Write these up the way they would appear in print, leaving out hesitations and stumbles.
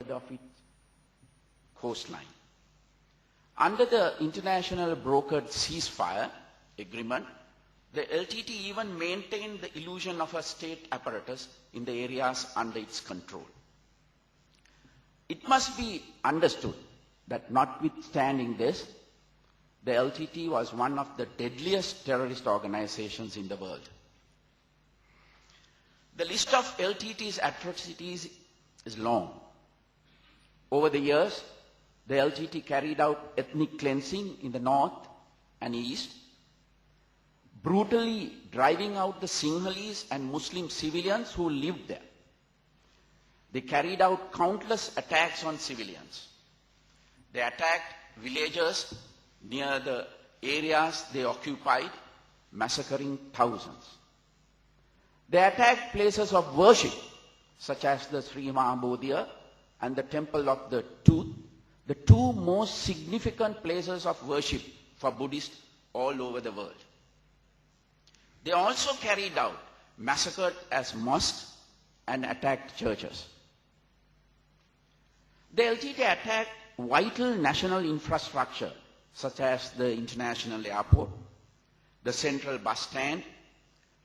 of its coastline. Under the international brokered ceasefire agreement, the LTT even maintained the illusion of a state apparatus in the areas under its control. It must be understood that notwithstanding this, the LTT was one of the deadliest terrorist organizations in the world. The list of LTT's atrocities is long. Over the years, the LTT carried out ethnic cleansing in the north and east, brutally driving out the Sinhalese and Muslim civilians who lived there. They carried out countless attacks on civilians. They attacked villagers near the areas they occupied, massacring thousands. They attacked places of worship, such as the Sri Mahabodhiya and the Temple of the Tooth, the two most significant places of worship for Buddhists all over the world. They also carried out massacres as mosques and attacked churches. The LTT attacked vital national infrastructure, such as the international airport, the central bus stand,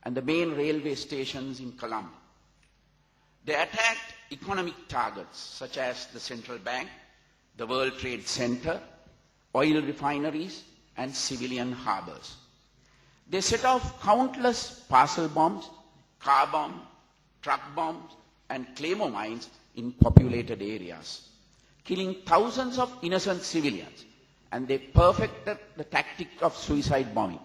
and the main railway stations in Colombo. They attacked economic targets, such as the central bank, the World Trade Center, oil refineries, and civilian harbors. They set off countless parcel bombs, car bombs, truck bombs, and claymore mines in populated areas, killing thousands of innocent civilians, and they perfected the tactic of suicide bombing.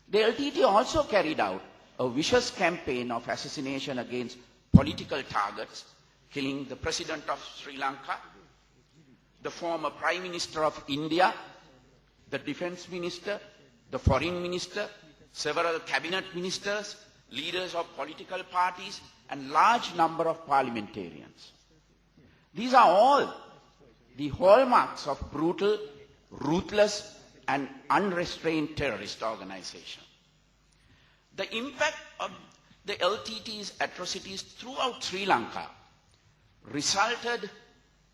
The LTT also carried out a vicious campaign of assassination against political targets, killing the President of Sri Lanka, the former Prime Minister of India, the Defense Minister, the Foreign Minister, several cabinet ministers, leaders of political parties, and large number of parliamentarians. These are all the hallmarks of brutal, ruthless, and unrestrained terrorist organization. The impact of the LTT's atrocities throughout Sri Lanka resulted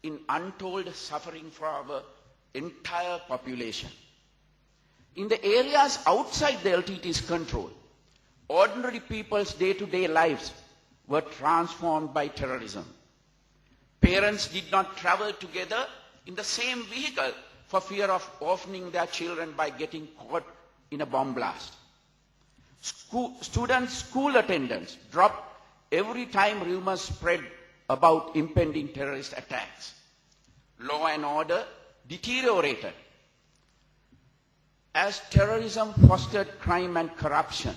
in untold suffering for our entire population. In the areas outside the LTT's control, ordinary people's day-to-day lives were transformed by terrorism. Parents did not travel together in the same vehicle for fear of orphaning their children by getting caught in a bomb blast. Students' school attendance dropped every time rumors spread about impending terrorist attacks. Law and order deteriorated as terrorism fostered crime and corruption.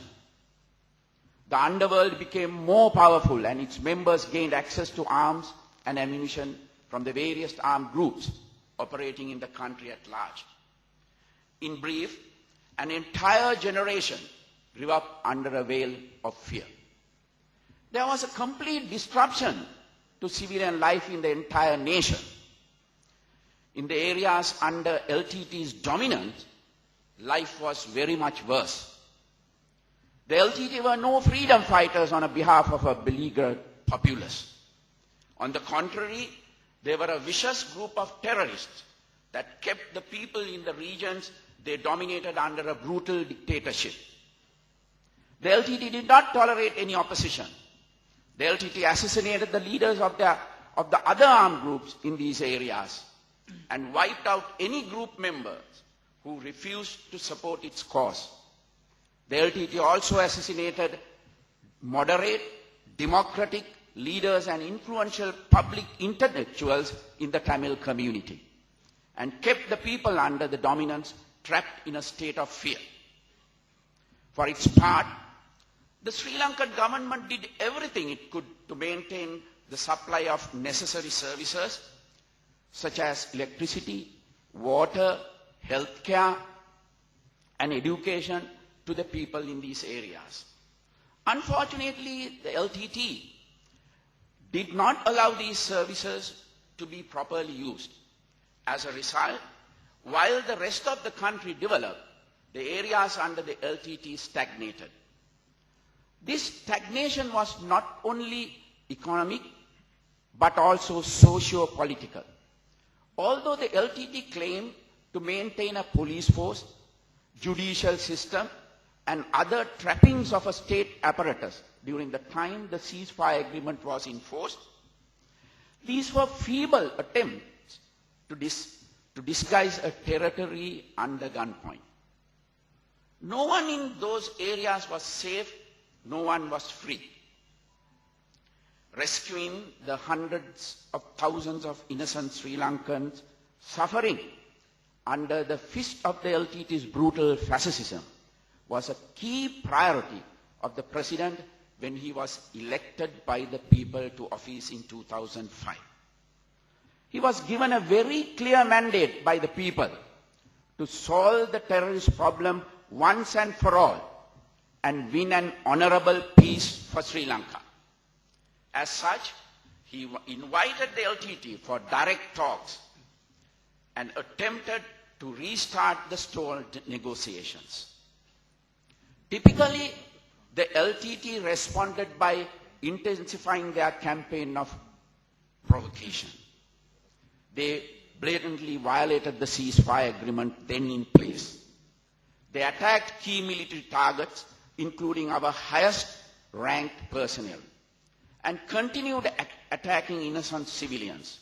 The underworld became more powerful and its members gained access to arms and ammunition from the various armed groups operating in the country at large. In brief, an entire generation grew up under a veil of fear. There was a complete disruption to civilian life in the entire nation. In the areas under LTT's dominance, life was very much worse. The LTT were no freedom fighters on behalf of a beleaguered populace. On the contrary, they were a vicious group of terrorists that kept the people in the regions they dominated under a brutal dictatorship. The LTT did not tolerate any opposition. The LTT assassinated the leaders of the other armed groups in these areas and wiped out any group members who refused to support its cause. The LTT also assassinated moderate, democratic leaders and influential public intellectuals in the Tamil community and kept the people under the dominance trapped in a state of fear. For its part, the Sri Lankan government did everything it could to maintain the supply of necessary services such as electricity, water, healthcare, and education to the people in these areas. Unfortunately, the LTT did not allow these services to be properly used. As a result, while the rest of the country developed, the areas under the LTT stagnated. This stagnation was not only economic, but also socio-political. Although the LTT claimed to maintain a police force, judicial system, and other trappings of a state apparatus during the time the ceasefire agreement was enforced, these were feeble attempts to disguise a territory under gunpoint. No one in those areas was safe, no one was free. Rescuing the hundreds of thousands of innocent Sri Lankans suffering under the fist of the LTT's brutal fascism was a key priority of the President when he was elected by the people to office in 2005. He was given a very clear mandate by the people to solve the terrorist problem once and for all and win an honorable peace for Sri Lanka. As such, he invited the LTT for direct talks and attempted to restart the stalled negotiations. Typically, the LTT responded by intensifying their campaign of provocation. They blatantly violated the ceasefire agreement then in place. They attacked key military targets, including our highest ranked personnel, and continued attacking innocent civilians.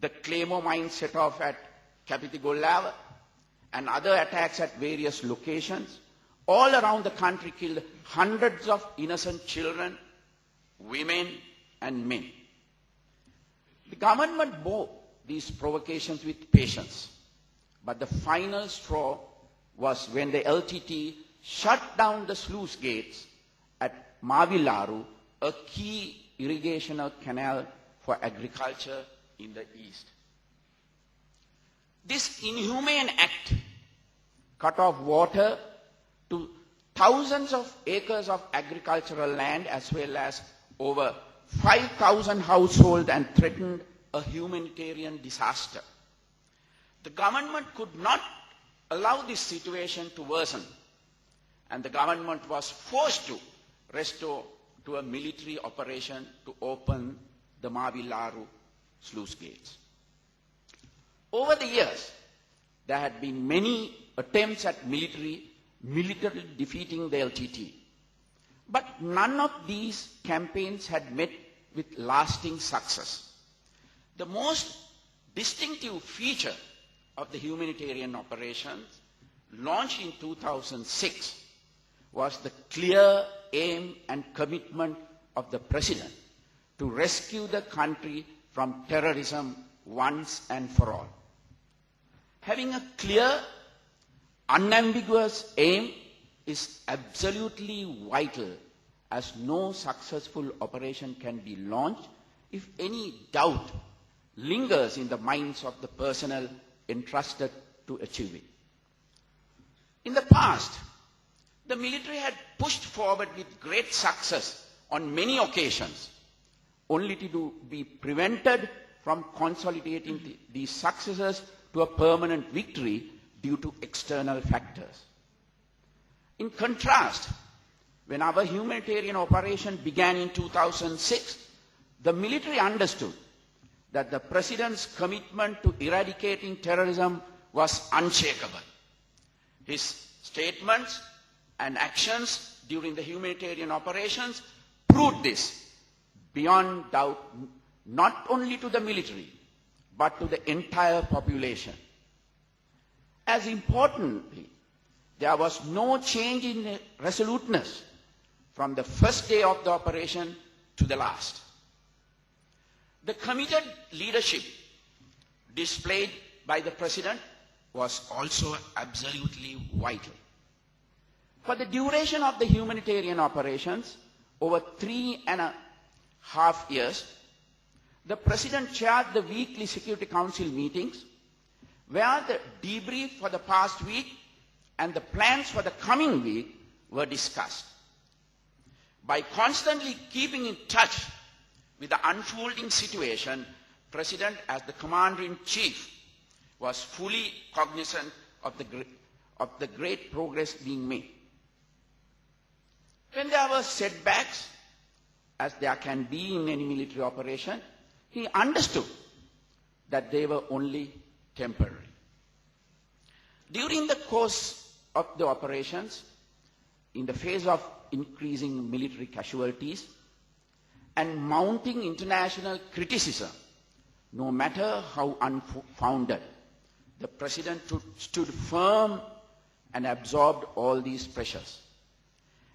The Claymore mine set off at Kapitigollava and other attacks at various locations all around the country killed hundreds of innocent children, women, and men. The government bore these provocations with patience, but the final straw was when the LTT shut down the sluice gates at Mavilaru, a key irrigational canal for agriculture in the east. This inhumane act cut off water to thousands of acres of agricultural land as well as over 5,000 households and threatened a humanitarian disaster. The government could not allow this situation to worsen, and the government was forced to restore to a military operation to open the Mavilaru sluice gates. Over the years, there had been many attempts at militarily defeating the LTT, but none of these campaigns had met with lasting success. The most distinctive feature of the humanitarian operations launched in 2006 was the clear aim and commitment of the President to rescue the country from terrorism once and for all. Having a clear, unambiguous aim is absolutely vital, as no successful operation can be launched if any doubt lingers in the minds of the personnel entrusted to achieve it. In the past, the military had pushed forward with great success on many occasions, only to be prevented from consolidating these successes to a permanent victory due to external factors. In contrast, when our humanitarian operation began in 2006, the military understood that the President's commitment to eradicating terrorism was unshakable. His statements and actions during the humanitarian operations proved this beyond doubt, not only to the military, but to the entire population. As importantly, there was no change in resoluteness from the first day of the operation to the last. The committed leadership displayed by the President was also absolutely vital. For the duration of the humanitarian operations, over 3.5 years, the President chaired the weekly Security Council meetings, where the debrief for the past week and the plans for the coming week were discussed. By constantly keeping in touch with the unfolding situation, President, as the Commander-in-Chief, was fully cognizant of the great progress being made. When there were setbacks, as there can be in any military operation, he understood that they were only temporary. During the course of the operations, in the face of increasing military casualties and mounting international criticism, no matter how unfounded, the President stood firm and absorbed all these pressures.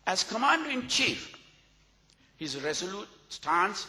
As Commander-in-Chief, his resolute stance